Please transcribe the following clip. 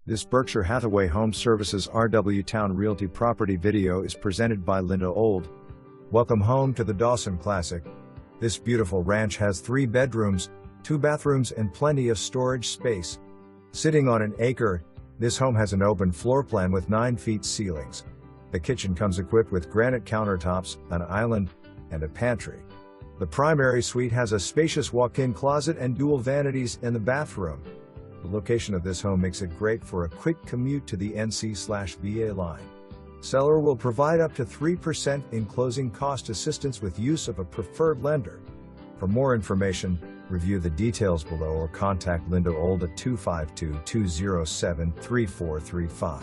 This Berkshire Hathaway Home Services RW Towne Realty property video is presented by Linda Old. Welcome home to the Dawson Classic. This beautiful ranch has 3 bedrooms, 2 bathrooms and plenty of storage space. Sitting on an acre, this home has an open floor plan with 9 feet ceilings. The kitchen comes equipped with granite countertops, an island, and a pantry. The primary suite has a spacious walk-in closet and dual vanities in the bathroom. The location of this home makes it great for a quick commute to the NC/VA line. Seller will provide up to 3% in closing cost assistance with use of a preferred lender. For more information, review the details below or contact Linda Old at 252-207-3435.